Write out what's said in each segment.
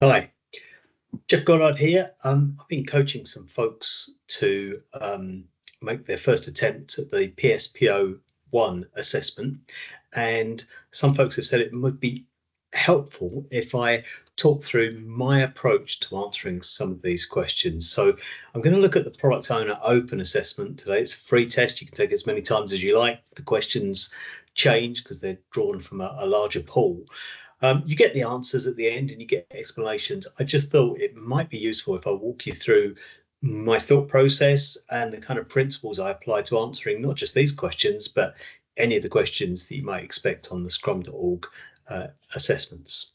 Hi, Geoff Goddard here. I've been coaching some folks to make their first attempt at the PSPO 1 assessment, and some folks have said it would be helpful if I talk through my approach to answering some of these questions. So I'm going to look at the product owner open assessment today. It's a free test. You can take it as many times as you like. The questions change because they're drawn from a larger pool. You get the answers at the end and you get explanations. I just thought it might be useful if I walk you through my thought process and the kind of principles I apply to answering not just these questions, but any of the questions that you might expect on the scrum.org assessments.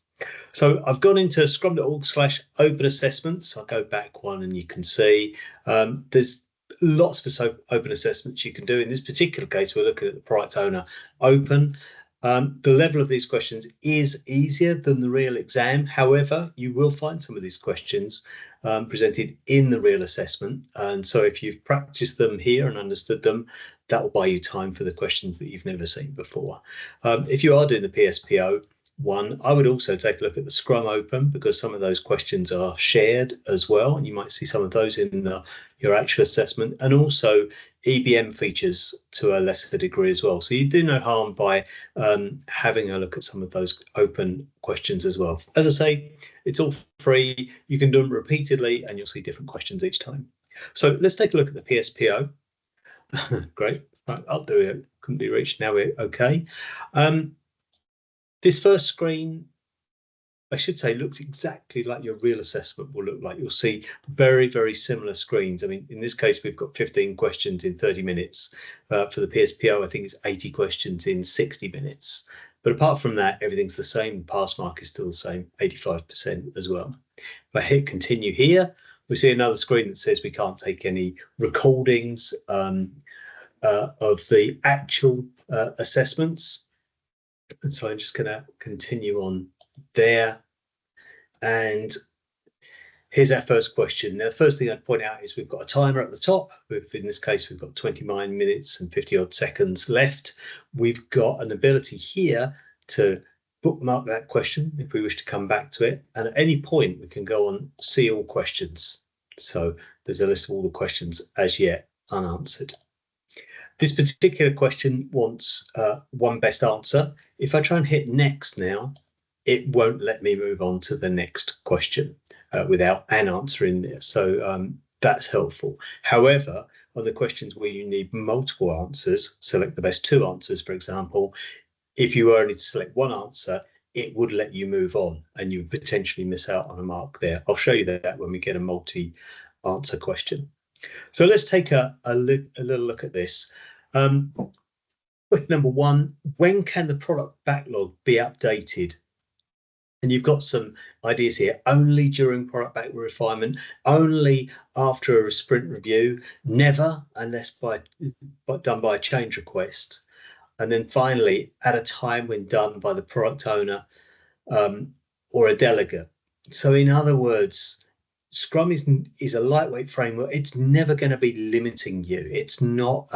So I've gone into scrum.org/open assessments. I'll go back one and you can see there's lots of open assessments you can do. In this particular case, we're looking at the product owner open. The level of these questions is easier than the real exam. However, you will find some of these questions presented in the real assessment. And so if you've practiced them here and understood them, that will buy you time for the questions that you've never seen before. If you are doing the PSPO 1, I would also take a look at the Scrum Open because some of those questions are shared as well. And you might see some of those in your actual assessment, and also EBM features to a lesser degree as well. So you do no harm by having a look at some of those open questions as well. As I say, it's all free. You can do them repeatedly and you'll see different questions each time. So let's take a look at the PSPO. Great. Right, I'll do it. Couldn't be reached. Now we're okay. This first screen, I should say, looks exactly like your real assessment will look like. You'll see very, very similar screens. I mean, in this case, we've got 15 questions in 30 minutes. For the PSPO, I think it's 80 questions in 60 minutes. But apart from that, everything's the same. Pass mark is still the same, 85% as well. If I hit continue here, we see another screen that says we can't take any recordings of the actual assessments. And so I'm just going to continue on there. And here's our first question. Now, the first thing I'd point out is we've got a timer at the top. In this case, we've got 29 minutes and 50 odd seconds left. We've got an ability here to bookmark that question if we wish to come back to it. And at any point, we can go on see all questions. So there's a list of all the questions as yet unanswered. This particular question wants one best answer. If I try and hit next now, it won't let me move on to the next question without an answer in there. So that's helpful. However, on the questions where you need multiple answers, select the best two answers, for example, if you only select one answer, it would let you move on and you would potentially miss out on a mark there. I'll show you that when we get a multi-answer question. So let's take a little look at this. Question number one, when can the product backlog be updated? And you've got some ideas here. Only during product backlog refinement, only after a sprint review, never unless done by a change request. And then finally, at a time when done by the product owner or a delegate. So in other words, Scrum is a lightweight framework. It's never going to be limiting you. It's not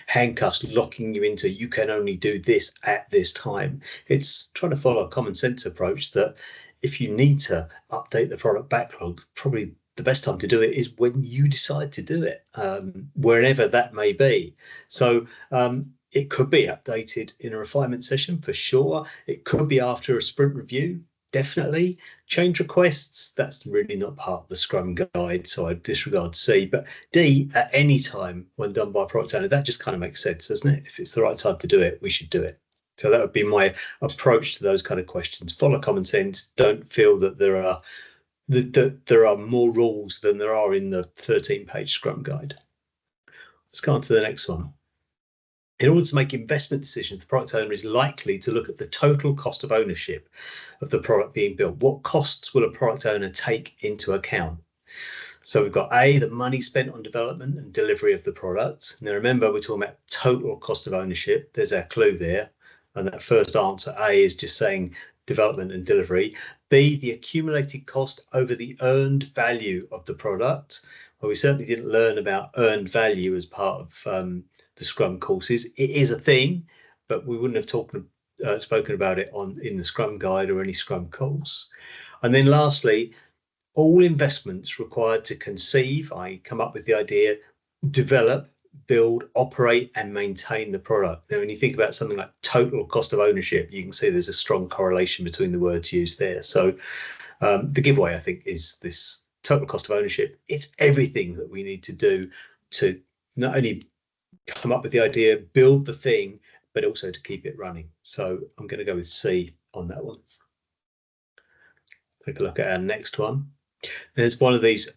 handcuffs locking you into you can only do this at this time. It's trying to follow a common sense approach that if you need to update the product backlog, probably the best time to do it is when you decide to do it, wherever that may be. So it could be updated in a refinement session for sure. It could be after a sprint review. Definitely. Change requests, that's really not part of the Scrum guide, so I disregard C. But D, at any time when done by a product owner, that just kind of makes sense, doesn't it? If it's the right time to do it, we should do it. So that would be my approach to those kind of questions. Follow common sense. Don't feel that there are more rules than there are in the 13-page Scrum guide. Let's go on to the next one. In order to make investment decisions, the product owner is likely to look at the total cost of ownership of the product being built. What costs will a product owner take into account? So we've got A, the money spent on development and delivery of the product. Now remember, we're talking about total cost of ownership. There's our clue there. And that first answer, A, is just saying development and delivery. B, the accumulated cost over the earned value of the product. Well, we certainly didn't learn about earned value as part of the Scrum courses. It is a thing, but we wouldn't have spoken about it in the Scrum Guide or any Scrum calls. And then lastly, all investments required to conceive, I come up with the idea, develop, build, operate, and maintain the product. Now, when you think about something like total cost of ownership, you can see there's a strong correlation between the words used there. So the giveaway, I think, is this total cost of ownership. It's everything that we need to do to not only come up with the idea, build the thing, but also to keep it running. So I'm going to go with C on that one. Take a look at our next one. There's one of these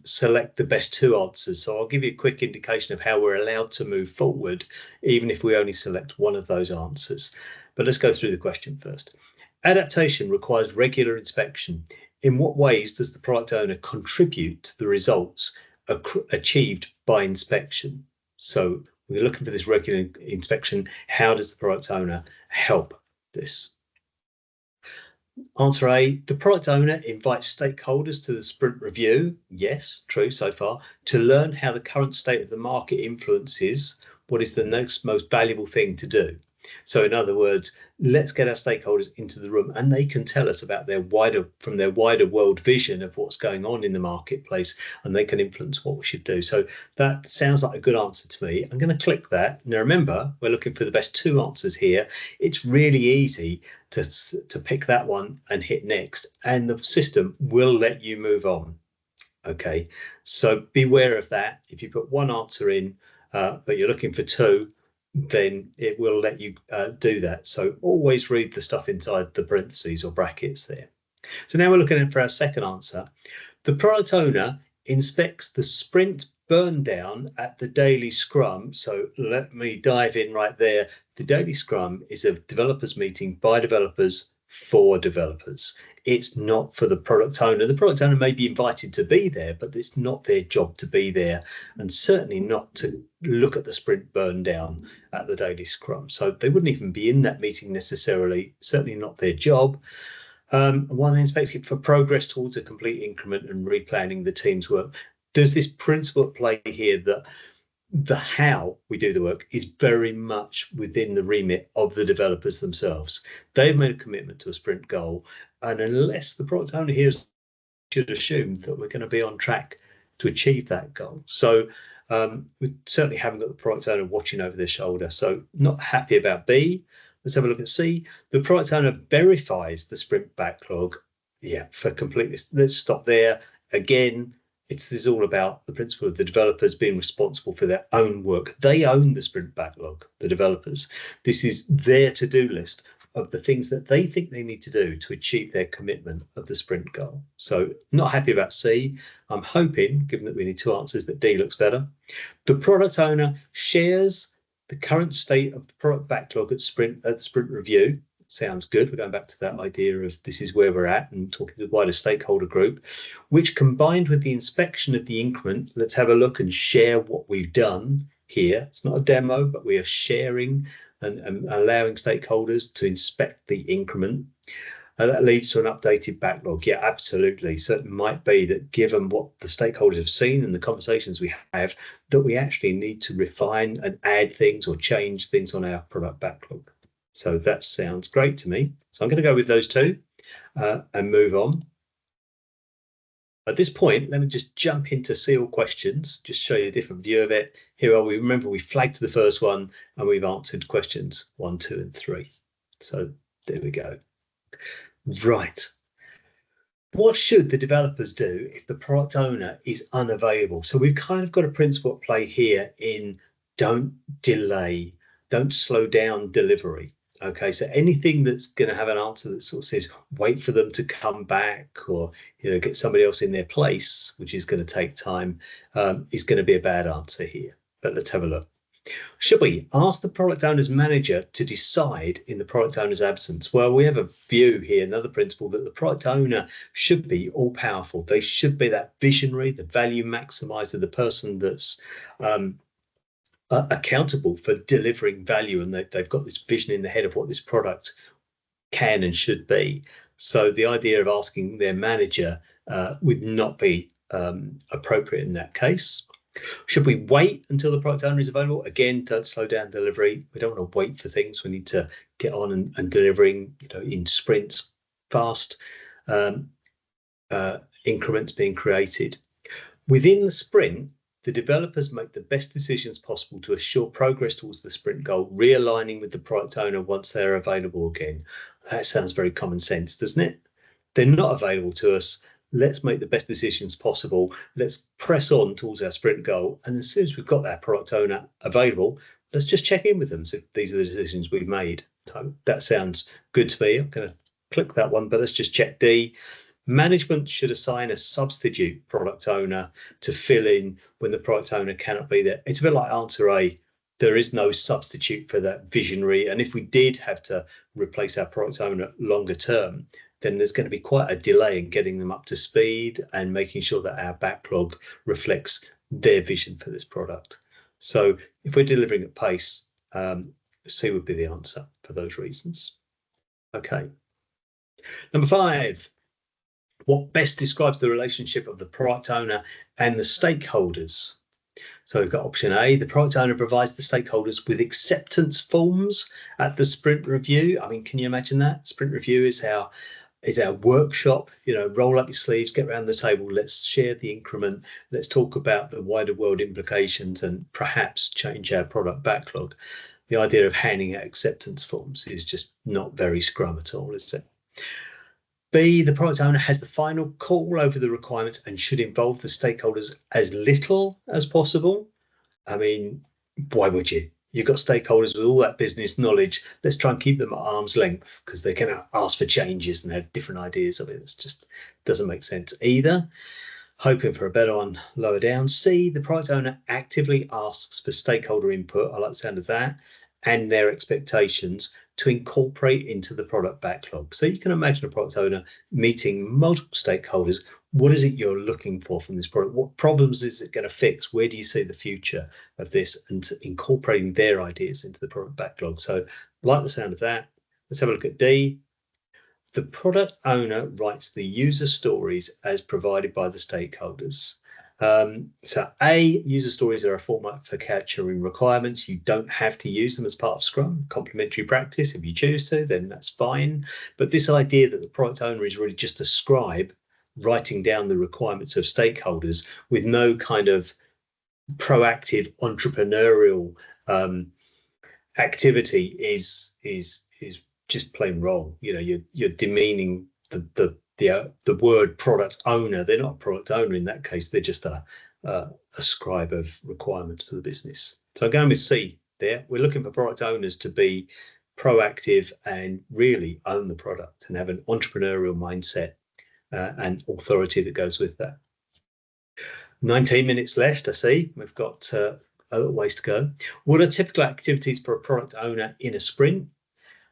select the best two answers. So I'll give you a quick indication of how we're allowed to move forward, even if we only select one of those answers. But let's go through the question first. Adaptation requires regular inspection. In what ways does the product owner contribute to the results achieved by inspection? So we're looking for this regular inspection. How does the product owner help this? Answer A, the product owner invites stakeholders to the sprint review. Yes, true so far. To learn how the current state of the market influences what is the next most valuable thing to do. So in other words, let's get our stakeholders into the room and they can tell us about their wider world vision of what's going on in the marketplace, and they can influence what we should do. So that sounds like a good answer to me. I'm going to click that. Now remember, we're looking for the best two answers here. It's really easy to pick that one and hit next, and the system will let you move on. Okay, so beware of that. If you put one answer in, but you're looking for two, then it will let you do that. So always read the stuff inside the parentheses or brackets there. So now we're looking at for our second answer. The product owner inspects the sprint burn down at the daily scrum. So let me dive in right there. The daily scrum is a developers meeting by developers for developers. It's not for the product owner. The product owner may be invited to be there, but it's not their job to be there, and certainly not to look at the sprint burn down at the daily scrum. So they wouldn't even be in that meeting necessarily, certainly not their job. While they inspect it for progress towards a complete increment and replanning the team's work, there's this principle at play here that the how we do the work is very much within the remit of the developers themselves. They've made a commitment to a sprint goal, and unless the product owner here should assume that we're going to be on track to achieve that goal. So we certainly haven't got the product owner watching over their shoulder. So not happy about B. Let's have a look at C. The product owner verifies the sprint backlog. Yeah, for completeness. Let's stop there. Again, this is all about the principle of the developers being responsible for their own work. They own the sprint backlog, the developers. This is their to-do list of the things that they think they need to do to achieve their commitment of the sprint goal. So not happy about C. I'm hoping, given that we need two answers, that D looks better. The product owner shares the current state of the product backlog at the sprint review. Sounds good. We're going back to that idea of this is where we're at and talking to the wider stakeholder group, which combined with the inspection of the increment, let's have a look and share what we've done here. It's not a demo, but we are sharing and allowing stakeholders to inspect the increment. That leads to an updated backlog. Yeah, absolutely. So it might be that given what the stakeholders have seen and the conversations we have, that we actually need to refine and add things or change things on our product backlog. So that sounds great to me. So I'm going to go with those two and move on. At this point, let me just jump into seal questions, just show you a different view of it. Here are we. Remember, we flagged the first one and we've answered questions 1, 2, and 3. So there we go. Right. What should the developers do if the product owner is unavailable? So we've kind of got a principle at play here in don't delay, don't slow down delivery. Okay, so anything that's going to have an answer that sort of says wait for them to come back, or get somebody else in their place, which is going to take time, is going to be a bad answer here. But let's have a look. Should we ask the product owner's manager to decide in the product owner's absence? Well, we have a view here, another principle, that the product owner should be all powerful. They should be that visionary, the value maximizer, the person that's accountable for delivering value, and they've got this vision in the head of what this product can and should be. So the idea of asking their manager would not be appropriate in that case. Should we wait until the product owner is available? Again, don't slow down delivery. We don't want to wait for things. We need to get on and delivering, in sprints, fast increments being created. Within the sprint, the developers make the best decisions possible to assure progress towards the sprint goal, realigning with the product owner once they're available again. That sounds very common sense, doesn't it? They're not available to us. Let's make the best decisions possible. Let's press on towards our sprint goal. And as soon as we've got that product owner available, let's just check in with them. So these are the decisions we've made. So that sounds good to me. I'm going to click that one, but let's just check D. Management should assign a substitute product owner to fill in when the product owner cannot be there. It's a bit like answer A. There is no substitute for that visionary. And if we did have to replace our product owner longer term, then there's going to be quite a delay in getting them up to speed and making sure that our backlog reflects their vision for this product. So if we're delivering at pace, C would be the answer for those reasons. Okay. Number 5. What best describes the relationship of the product owner and the stakeholders? So we've got option A, the product owner provides the stakeholders with acceptance forms at the sprint review. I mean, can you imagine that? Sprint review is our workshop, roll up your sleeves, get around the table, let's share the increment, let's talk about the wider world implications and perhaps change our product backlog. The idea of handing out acceptance forms is just not very Scrum at all, is it? B, the product owner has the final call over the requirements and should involve the stakeholders as little as possible. I mean, why would you? You've got stakeholders with all that business knowledge. Let's try and keep them at arm's length because they can ask for changes and have different ideas of it. It just doesn't make sense either. Hoping for a better one lower down. C, the product owner actively asks for stakeholder input. I like the sound of that. And their expectations to incorporate into the product backlog. So you can imagine a product owner meeting multiple stakeholders. What is it you're looking for from this product? What problems is it going to fix? Where do you see the future of this? And incorporating their ideas into the product backlog. So I like the sound of that. Let's have a look at D. The product owner writes the user stories as provided by the stakeholders. So A, user stories are a format for capturing requirements. You don't have to use them as part of Scrum, complementary practice. If you choose to, then that's fine. But this idea that the product owner is really just a scribe writing down the requirements of stakeholders with no kind of proactive entrepreneurial activity is just plain wrong. You're demeaning the word product owner. They're not a product owner in that case. They're just a scribe of requirements for the business. So I'm going with C there. We're looking for product owners to be proactive and really own the product and have an entrepreneurial mindset and authority that goes with that. 19 minutes left, I see. We've got a little ways to go. What are typical activities for a product owner in a sprint?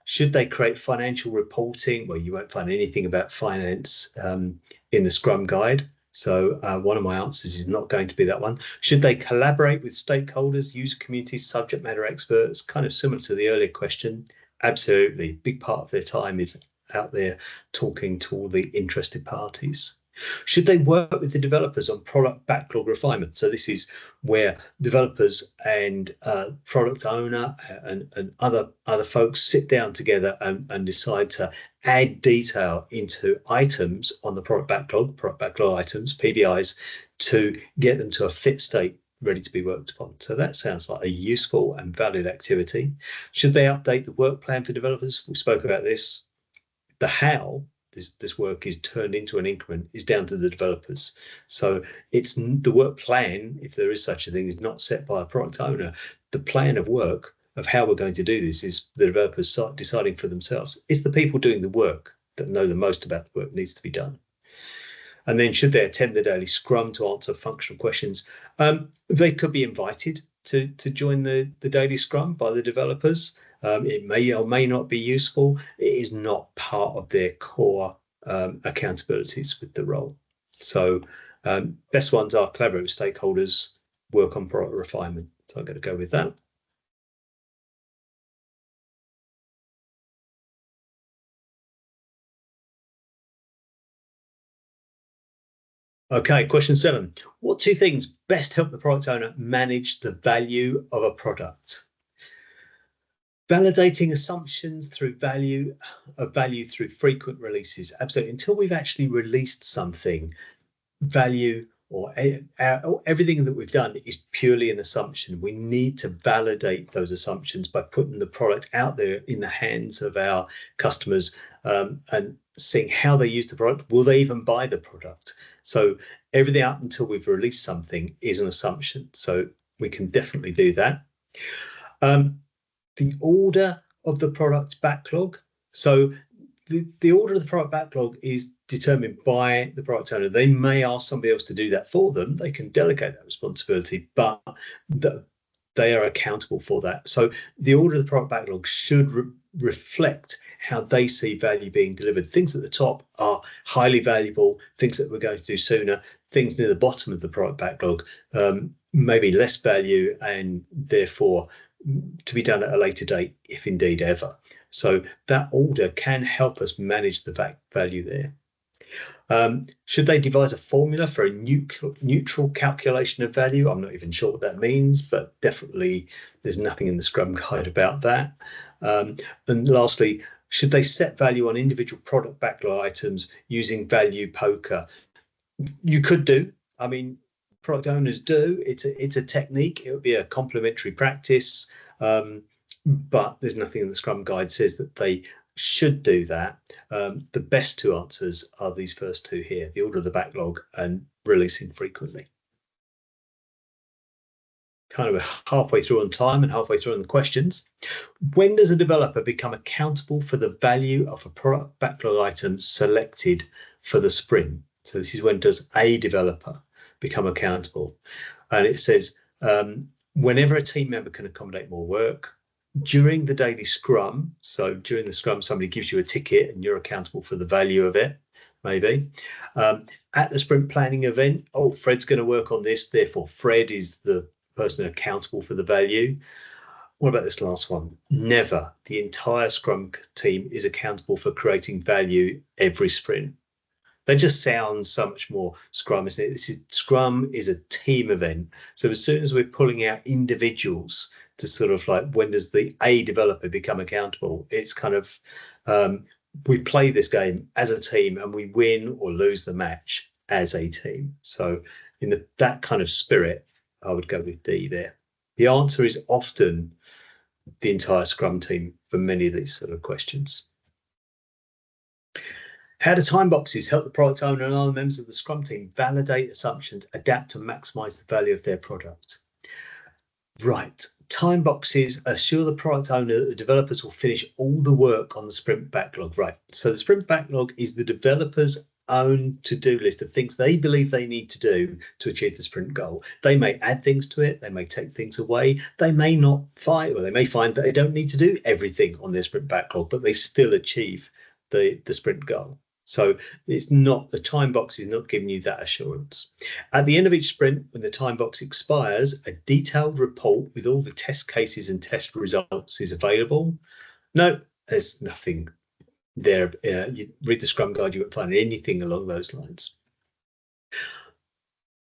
Should they create financial reporting? Well, you won't find anything about finance in the Scrum guide. So one of my answers is not going to be that one. Should they collaborate with stakeholders, user communities, subject matter experts? Kind of similar to the earlier question. Absolutely. Big part of their time is out there talking to all the interested parties. Should they work with the developers on product backlog refinement? So this is where developers and product owner and other folks sit down together and decide to add detail into items on the product backlog items, PBIs, to get them to a fit state ready to be worked upon. So that sounds like a useful and valid activity. Should they update the work plan for developers? We spoke about this. The how this work is turned into an increment is down to the developers. So it's the work plan, if there is such a thing, is not set by a product owner. The plan of work of how we're going to do this is the developers deciding for themselves. It's the people doing the work that know the most about the work that needs to be done. And then should they attend the daily Scrum to answer functional questions? They could be invited to join the daily Scrum by the developers. It may or may not be useful. It is not part of their core accountabilities with the role. So best ones are collaborate with stakeholders, work on product refinement. So I'm going to go with that. Okay, question 7. What two things best help the product owner manage the value of a product? Validating assumptions through value through frequent releases. Absolutely. Until we've actually released something, value or everything that we've done is purely an assumption. We need to validate those assumptions by putting the product out there in the hands of our customers, and seeing how they use the product. Will they even buy the product? So everything up until we've released something is an assumption. So we can definitely do that. The order of the product backlog. So the order of the product backlog is determined by the product owner. They may ask somebody else to do that for them. They can delegate that responsibility, but they are accountable for that. So the order of the product backlog should reflect how they see value being delivered. Things at the top are highly valuable, things that we're going to do sooner. Things near the bottom of the product backlog, maybe less value and therefore to be done at a later date, if indeed ever. So that order can help us manage the value there. Should they devise a formula for a neutral calculation of value? I'm not even sure what that means, but definitely there's nothing in the Scrum Guide about that. And lastly, should they set value on individual product backlog items using value poker? You could do. I mean, product owners do. It's a technique. It would be a complementary practice, but there's nothing in the Scrum Guide says that they should do that. The best two answers are these first two here: the order of the backlog and releasing frequently. Kind of halfway through on time and halfway through on the questions. When does a developer become accountable for the value of a product backlog item selected for the sprint? So this is when does a developer become accountable? And it says, whenever a team member can accommodate more work, during the daily scrum. So during the scrum, somebody gives you a ticket and you're accountable for the value of it, maybe. At the sprint planning event, Fred's going to work on this, therefore Fred is the person accountable for the value. What about this last one? Never. The entire Scrum team is accountable for creating value every sprint. That just sounds so much more Scrum, isn't it? Scrum is a team event. So as soon as we're pulling out individuals to sort of like, when does the A developer become accountable? It's kind of, we play this game as a team and we win or lose the match as a team. So in that kind of spirit, I would go with D there. The answer is often the entire Scrum team for many of these sort of questions. How do time boxes help the product owner and other members of the Scrum team validate assumptions, adapt and maximize the value of their product? Right. Time boxes assure the product owner that the developers will finish all the work on the sprint backlog. Right. So the sprint backlog is the developer's own to-do list of things they believe they need to do to achieve the sprint goal. They may add things to it, they may take things away, they may not find, or they may find that they don't need to do everything on their sprint backlog, but they still achieve the sprint goal. So it's not, the time box is not giving you that assurance. At the end of each sprint, when the time box expires, a detailed report with all the test cases and test results is available. No, there's nothing there. You read the Scrum Guide, you won't find anything along those lines.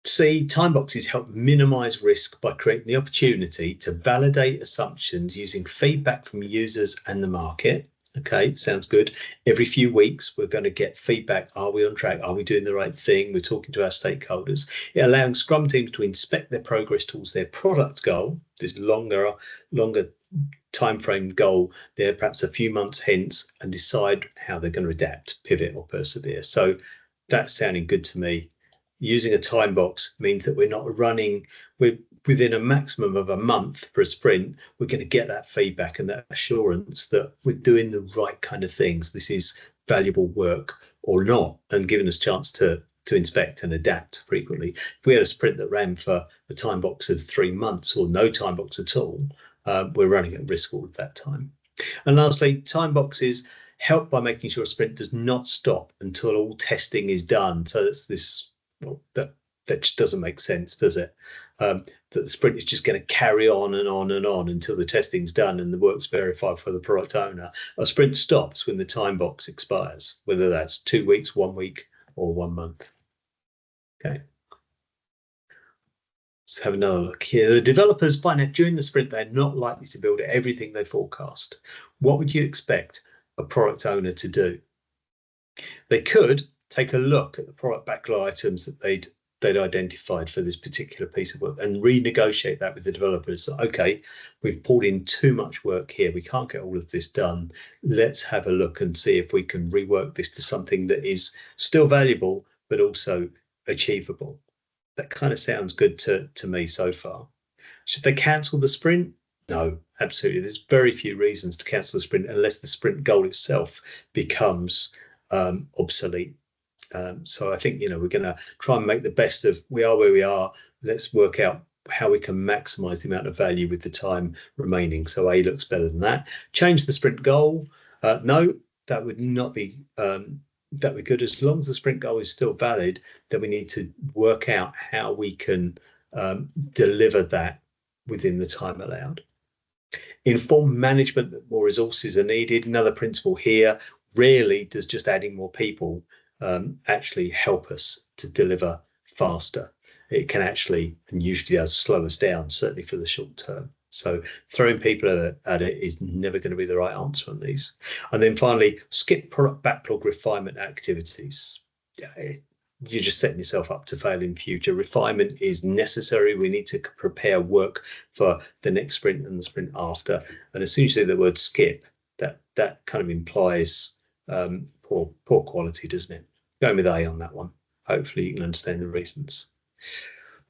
C, time boxes help minimize risk by creating the opportunity to validate assumptions using feedback from users and the market. Okay, sounds good. Every few weeks, we're going to get feedback. Are we on track? Are we doing the right thing? We're talking to our stakeholders. It allowing Scrum teams to inspect their progress towards their product goal, this longer time frame goal there, perhaps a few months hence, and decide how they're going to adapt, pivot, or persevere. So that's sounding good to me. Using a time box means that we're not running within a maximum of a month for a sprint. We're going to get that feedback and that assurance that we're doing the right kind of things. This is valuable work or not, and giving us a chance to inspect and adapt frequently. If we had a sprint that ran for a time box of 3 months or no time box at all, we're running at risk all of that time. And lastly, time boxes help by making sure a sprint does not stop until all testing is done. So that's this. Well, that just doesn't make sense, does it? That the sprint is just going to carry on and on and on until the testing's done and the work's verified for the product owner. A sprint stops when the time box expires, whether that's 2 weeks, 1 week, or 1 month. Okay. Let's have another look here. The developers find out during the sprint they're not likely to build everything they forecast. What would you expect a product owner to do? They could take a look at the product backlog items that they'd identified for this particular piece of work and renegotiate that with the developers. So, okay, we've pulled in too much work here. We can't get all of this done. Let's have a look and see if we can rework this to something that is still valuable, but also achievable. That kind of sounds good to me so far. Should they cancel the sprint? No, absolutely. There's very few reasons to cancel the sprint unless the sprint goal itself becomes obsolete. So I think, we're going to try and make the best of, we are where we are. Let's work out how we can maximize the amount of value with the time remaining. So A looks better than that. Change the sprint goal. No, that would not be that would be good. As long as the sprint goal is still valid, then we need to work out how we can deliver that within the time allowed. Inform management that more resources are needed. Another principle here, rarely does just adding more people actually help us to deliver faster. It can actually, and usually does, slow us down, certainly for the short term. So throwing people at it is never going to be the right answer on these. And then finally, skip product backlog refinement activities. You're just setting yourself up to fail in future. Refinement is necessary. We need to prepare work for the next sprint and the sprint after. And as soon as you say the word skip, that kind of implies poor quality, doesn't it? Going with A on that one. Hopefully you can understand the reasons.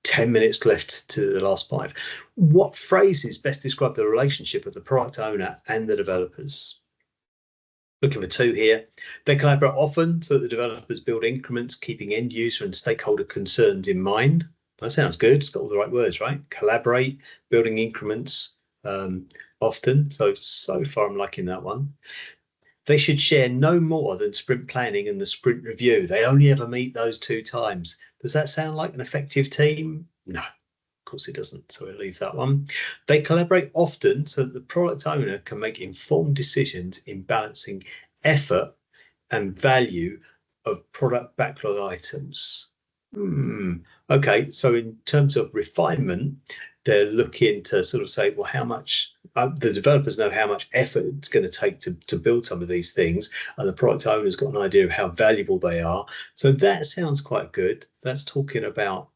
10 minutes left to the last 5. What phrases best describe the relationship of the product owner and the developers? Looking for 2 here. They collaborate often so that the developers build increments, keeping end user and stakeholder concerns in mind. That sounds good. It's got all the right words, right? Collaborate, building increments often. So far I'm liking that one. They should share no more than sprint planning and the sprint review. They only ever meet those 2 times. Does that sound like an effective team? No, of course it doesn't. So we'll leave that one. They collaborate often so that the product owner can make informed decisions in balancing effort and value of product backlog items. Okay, so in terms of refinement, they're looking to sort of say, well, how much the developers know how much effort it's going to take to build some of these things, and the product owner's got an idea of how valuable they are. So that sounds quite good. That's talking about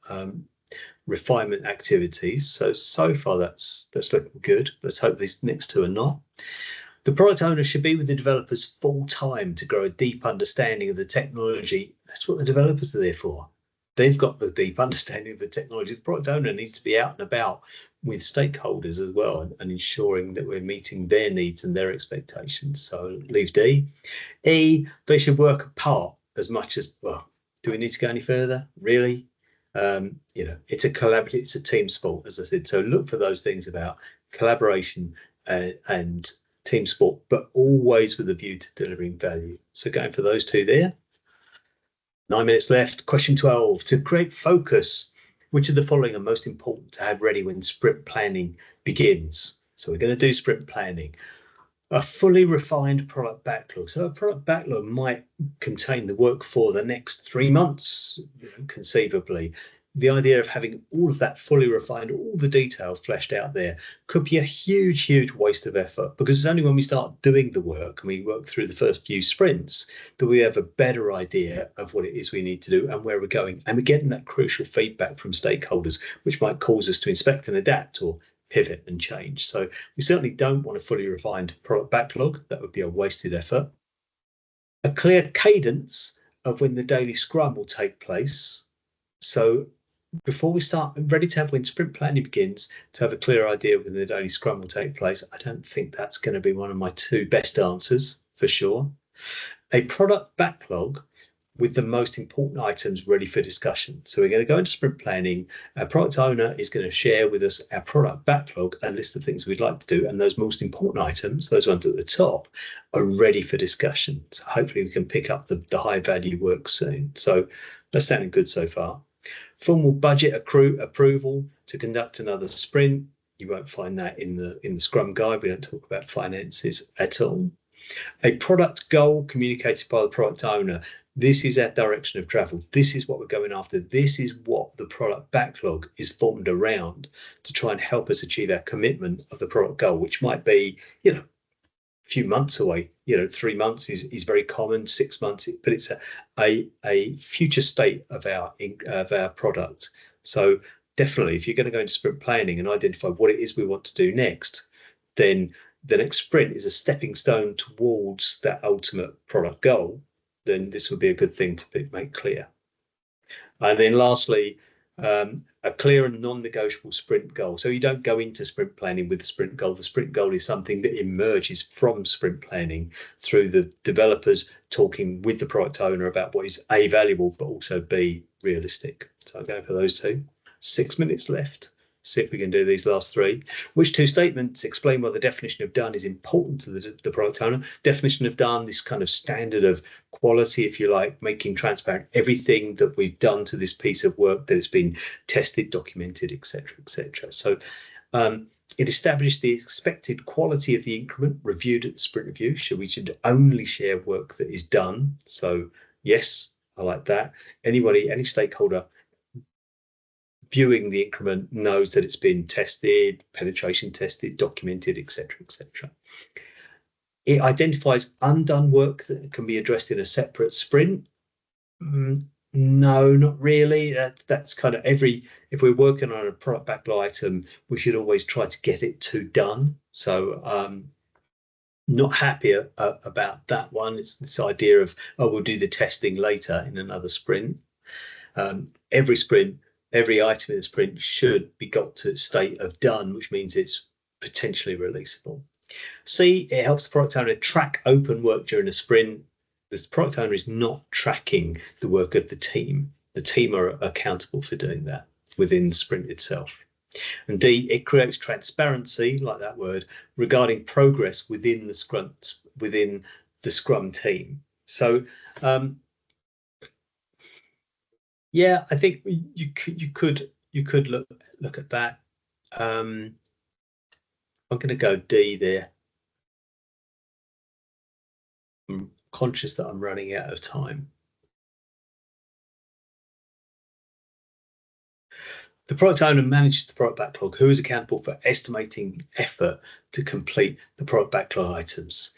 refinement activities. So far that's looking good. Let's hope these next 2 are not. The product owner should be with the developers full time to grow a deep understanding of the technology. That's what the developers are there for. They've got the deep understanding of the technology. The product owner needs to be out and about with stakeholders as well and ensuring that we're meeting their needs and their expectations. So leave D. E, they should work apart as much as, well, do we need to go any further? Really? It's a collaborative, it's a team sport, as I said. So look for those things about collaboration and team sport, but always with a view to delivering value. So going for those 2 there. 9 minutes left. Question 12. To create focus, which of the following are most important to have ready when sprint planning begins? So we're going to do sprint planning. A fully refined product backlog. So a product backlog might contain the work for the next 3 months, conceivably. The idea of having all of that fully refined, all the details fleshed out there, could be a huge waste of effort, because it's only when we start doing the work and we work through the first few sprints that we have a better idea of what it is we need to do and where we're going. And we're getting that crucial feedback from stakeholders, which might cause us to inspect and adapt or pivot and change. So we certainly don't want a fully refined product backlog. That would be a wasted effort. A clear cadence of when the daily scrum will take place. So before we start, ready to have when sprint planning begins, to have a clear idea when the daily scrum will take place. I don't think that's going to be one of my 2 best answers for sure. A product backlog with the most important items ready for discussion. So we're going to go into sprint planning. Our product owner is going to share with us our product backlog, a list of things we'd like to do, and those most important items, those ones at the top, are ready for discussion. So hopefully we can pick up the high value work soon. So that's sounding good so far. Formal budget approval to conduct another sprint. You won't find that in the Scrum guide. We don't talk about finances at all. A product goal communicated by the product owner. this is our direction of travel. This is what we're going after. This is what the product backlog is formed around to try and help us achieve our commitment of the product goal, which might be, a few months away. 3 months is very common, 6 months, but it's a future state of our product. So definitely, if you're going to go into sprint planning and identify what it is we want to do next, then the next sprint is a stepping stone towards that ultimate product goal. Then this would be a good thing to make clear. And then lastly, a clear and non-negotiable sprint goal. So you don't go into sprint planning with the sprint goal. The sprint goal is something that emerges from sprint planning through the developers talking with the product owner about what is A, valuable, but also B, realistic. So I'm going for those two. 6 minutes left. See if we can do these last three. Which two statements explain why the definition of done is important to the product owner? Definition of done, this kind of standard of quality, if you like, making transparent everything that we've done to this piece of work, that it's been tested, documented, etc., etc. So it established the expected quality of the increment reviewed at the sprint review. So we should only share work that is done. So yes, I like that. Any stakeholder viewing the increment knows that it's been tested, penetration tested, documented, etc., etc. It identifies undone work that can be addressed in a separate sprint. No, not really. That's kind of if we're working on a product backlog item, we should always try to get it to done. So not happy about that one. It's this idea of, we'll do the testing later in another sprint. Every item in the sprint should be got to a state of done, which means it's potentially releasable. C, it helps the product owner track open work during a sprint. The product owner is not tracking the work of the team. The team are accountable for doing that within the sprint itself. And D, it creates transparency, like that word, regarding progress within the Scrum team. So yeah, I think you could look at that. I'm going to go D there. I'm conscious that I'm running out of time. The product owner manages the product backlog. Who is accountable for estimating effort to complete the product backlog items?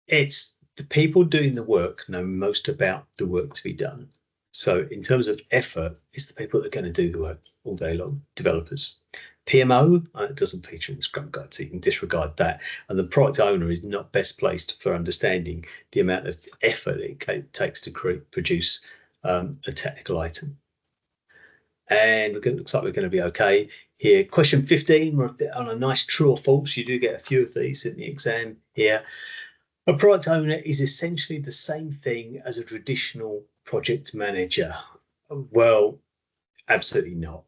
It's the people doing the work know most about the work to be done. So in terms of effort, it's the people that are going to do the work all day long, developers. PMO, it doesn't feature in the Scrum Guide, so you can disregard that. And the product owner is not best placed for understanding the amount of effort it takes to produce a technical item. And it looks like we're going to be okay here. Question 15, we're on a nice true or false. You do get a few of these in the exam here. A product owner is essentially the same thing as a traditional project manager. Well, absolutely not.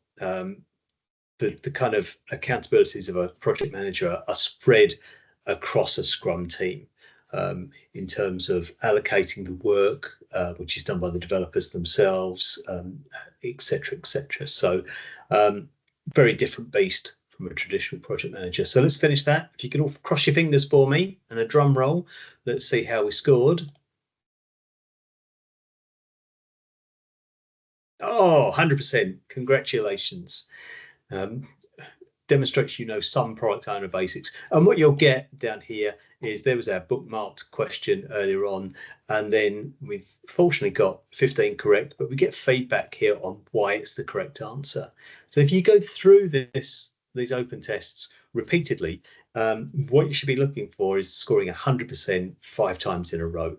The kind of accountabilities of a project manager are spread across a Scrum team in terms of allocating the work, which is done by the developers themselves, etc., etc. So very different beast from a traditional project manager. So let's finish that. If you can all cross your fingers for me and a drum roll, let's see how we scored. Oh, 100%. Congratulations. Demonstrates you know some product owner basics. And what you'll get down here is there was our bookmarked question earlier on, and then we've fortunately got 15 correct, but we get feedback here on why it's the correct answer. So if you go through these open tests repeatedly, what you should be looking for is scoring 100% 5 times in a row.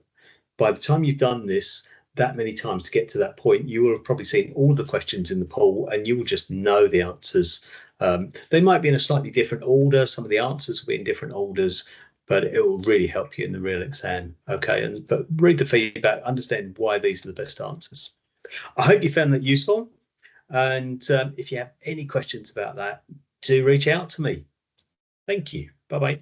By the time you've done this that many times to get to that point, you will have probably seen all the questions in the poll and you will just know the answers. They might be in a slightly different order. Some of the answers will be in different orders, but it will really help you in the real exam. Okay, but read the feedback, understand why these are the best answers. I hope you found that useful. And if you have any questions about that, do reach out to me. Thank you. Bye-bye.